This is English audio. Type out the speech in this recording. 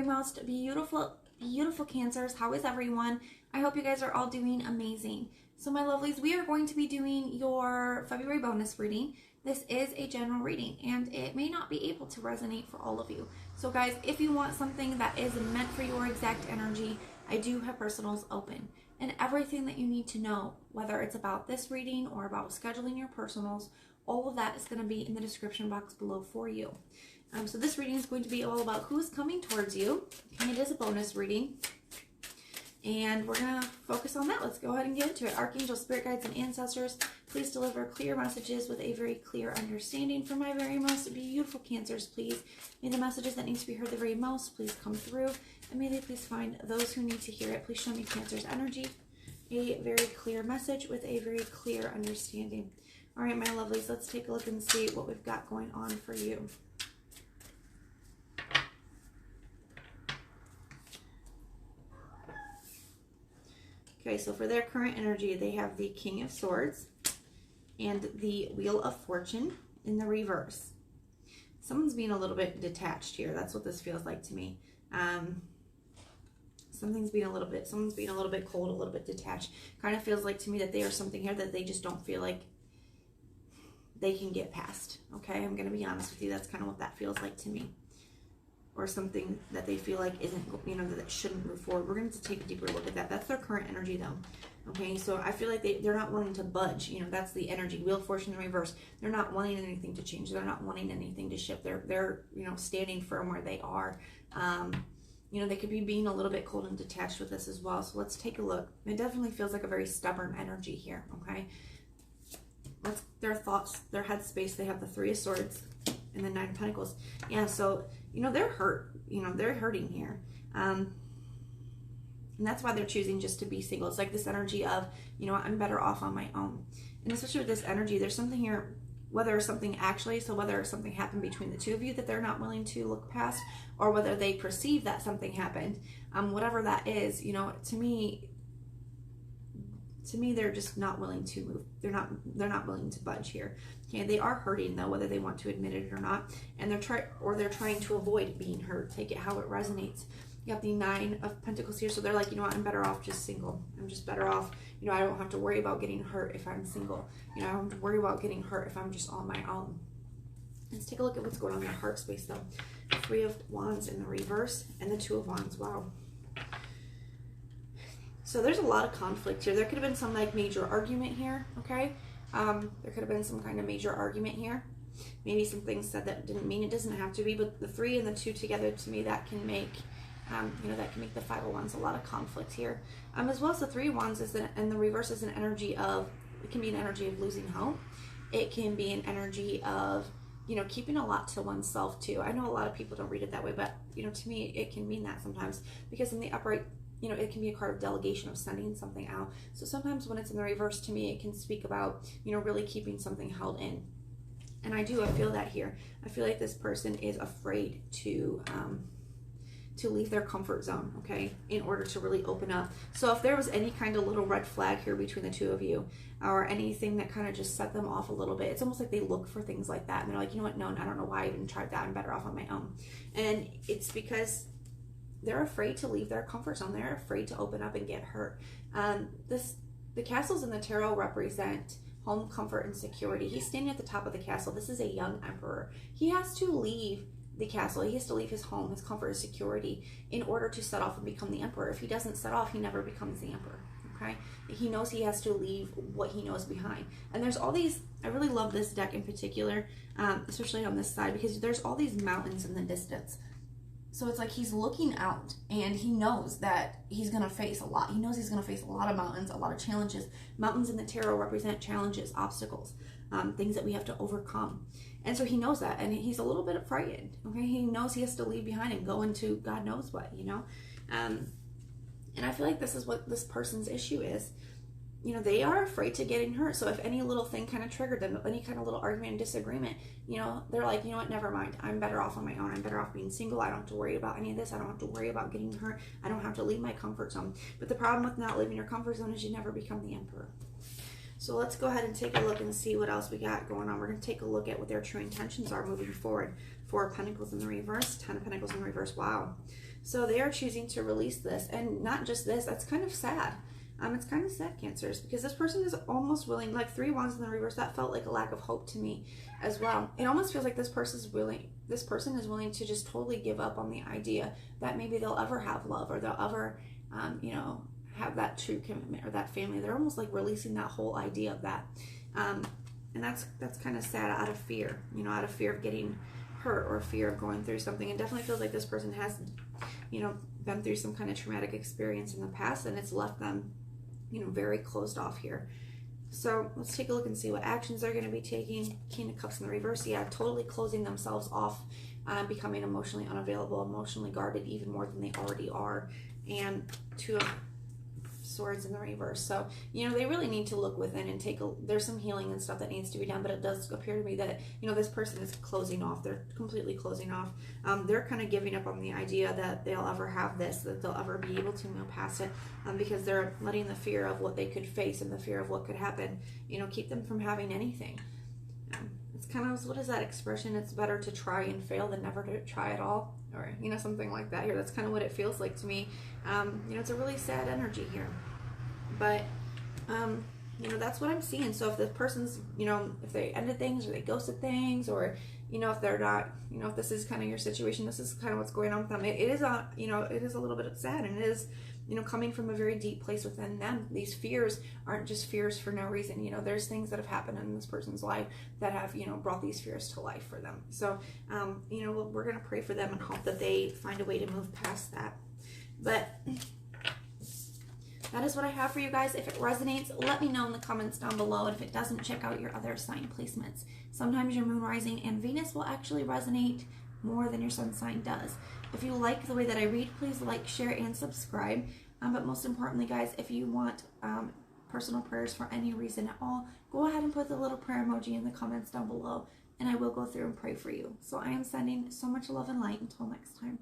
very most beautiful, beautiful Cancers. How is everyone? I hope you guys are all doing amazing. So my lovelies, we are going to be doing your February bonus reading. This is a general reading and it may not be able to resonate for all of you. So guys, if you want something that is meant for your exact energy, I do have personals open. And everything that you need to know, whether it's about this reading or about scheduling your personals, all of that is going to be in the description box below for you. So this reading is going to be all about who's coming towards you. And it is a bonus reading. And we're going to focus on that. Let's go ahead and get into it. Archangels, spirit guides, and ancestors, please deliver clear messages with a very clear understanding for my very most beautiful Cancers, please. May the messages that need to be heard the very most please come through. And may they please find those who need to hear it. Please show me Cancer's energy. A very clear message with a very clear understanding. All right, my lovelies, let's take a look and see what we've got going on for you. Okay, so for their current energy, they have the King of Swords and the Wheel of Fortune in the reverse. Someone's being a little bit detached here. That's what this feels like to me. Someone's being a little bit cold, a little bit detached. Kind of feels like to me that they are something here that they just don't feel like they can get past. Okay, I'm going to be honest with you. That's kind of what that feels like to me. Or something that they feel like isn't, you know, that shouldn't move forward. We're going to take a deeper look at that. That's their current energy though. Okay, so I feel like they're not wanting to budge. You know, that's the energy. Wheel of Fortune in reverse. They're not wanting anything to change. They're not wanting anything to shift. They're you know, standing firm where they are. You know, they could be being a little bit cold and detached with this as well. So let's take a look. It definitely feels like a very stubborn energy here, okay? That's their thoughts, their headspace. They have the Three of Swords and the Nine of Pentacles. Yeah, so, you know, they're hurt. You know, they're hurting here. And that's why they're choosing just to be single. It's like this energy of, you know what, I'm better off on my own. And especially with this energy, there's something here, whether something happened between the two of you that they're not willing to look past, or whether they perceive that something happened. Whatever that is, you know, to me, they're just not willing to move. They're not willing to budge here. Okay, they are hurting though, whether they want to admit it or not, and they're trying to avoid being hurt. Take it how it resonates. You have the Nine of Pentacles here, so they're like, you know what, I'm better off just single. I'm just better off, you know, I don't have to worry about getting hurt if I'm single. You know, I don't have to worry about getting hurt if I'm just on my own. Let's take a look at what's going on in their heart space though. Three of Wands in the reverse and the Two of Wands. Wow. So there's a lot of conflict here. There could have been some like major argument here, okay? There could have been some kind of major argument here. Maybe some things said that didn't mean. It doesn't have to be, but the three and the two together, to me, that can make, you know, that can make the Five of Wands a lot of conflict here. As well as the Three of Wands and the reverse is an energy of, it can be an energy of losing hope. It can be an energy of, you know, keeping a lot to oneself too. I know a lot of people don't read it that way, but, you know, to me, it can mean that sometimes, because in the upright, you know, it can be a card of delegation, of sending something out. So sometimes when it's in the reverse, to me, it can speak about, you know, really keeping something held in. And I feel that here. I feel like this person is afraid to leave their comfort zone, okay, in order to really open up. So if there was any kind of little red flag here between the two of you, or anything that kind of just set them off a little bit, it's almost like they look for things like that. And they're like, you know what, no, I don't know why I even tried that. I'm better off on my own. And it's because they're afraid to leave their comfort zone. They're afraid to open up and get hurt. The castles in the tarot represent home, comfort, and security. He's standing at the top of the castle. This is a young emperor. He has to leave the castle. He has to leave his home, his comfort, his security, in order to set off and become the emperor. If he doesn't set off, he never becomes the emperor. Okay? He knows he has to leave what he knows behind. And there's all these, I really love this deck in particular, especially on this side, because there's all these mountains in the distance. So it's like he's looking out and he knows that he's going to face a lot. He knows he's going to face a lot of mountains, a lot of challenges. Mountains in the tarot represent challenges, obstacles, things that we have to overcome. And so he knows that, and he's a little bit frightened. Okay, he knows he has to leave behind and go into God knows what, you know. And I feel like this is what this person's issue is. You know, they are afraid to getting hurt. So if any little thing kind of triggered them, any kind of little argument and disagreement, you know, they're like, you know what, never mind. I'm better off on my own. I'm better off being single. I don't have to worry about any of this. I don't have to worry about getting hurt. I don't have to leave my comfort zone. But the problem with not leaving your comfort zone is you never become the emperor. So let's go ahead and take a look and see what else we got going on. We're going to take a look at what their true intentions are moving forward. Four of Pentacles in the reverse, Ten of Pentacles in the reverse. Wow. So they are choosing to release this, and not just this, that's kind of sad. It's kind of sad, Cancers, because this person is almost willing, like 3 wands in the reverse, that felt like a lack of hope to me as well. It almost feels like this person is willing to just totally give up on the idea that maybe they'll ever have love, or they'll ever, have that true commitment or that family. They're almost like releasing that whole idea of that. And that's kind of sad, out of fear, out of fear of getting hurt or fear of going through something. It definitely feels like this person has, been through some kind of traumatic experience in the past, and it's left them, very closed off here. So let's take a look and see what actions they're going to be taking. King of Cups in the reverse. Yeah, totally closing themselves off, becoming emotionally unavailable, emotionally guarded even more than they already are. And 2 of Swords in the reverse. So, they really need to look within and there's some healing and stuff that needs to be done, but it does appear to me that, this person is closing off. They're completely closing off. They're kind of giving up on the idea that they'll ever have this, that they'll ever be able to move past it, because they're letting the fear of what they could face and the fear of what could happen, keep them from having anything. It's kind of, what is that expression? It's better to try and fail than never to try at all, or something like that here. That's kind of what it feels like to me. It's a really sad energy here, but that's what I'm seeing. So if the person's, if they ended things, or they ghosted things, or if they're not, if this is kind of your situation, this is kind of what's going on with them. It is it is a little bit sad, and it is, coming from a very deep place within them. These fears aren't just fears for no reason. There's things that have happened in this person's life that have, brought these fears to life for them. So, we're going to pray for them and hope that they find a way to move past that. But that is what I have for you guys. If it resonates, let me know in the comments down below. And if it doesn't, check out your other sign placements. Sometimes your moon, rising, and Venus will actually resonate more than your sun sign does. If you like the way that I read, please like, share, and subscribe. But most importantly, guys, if you want personal prayers for any reason at all, go ahead and put the little prayer emoji in the comments down below, and I will go through and pray for you. So I am sending so much love and light. Until next time.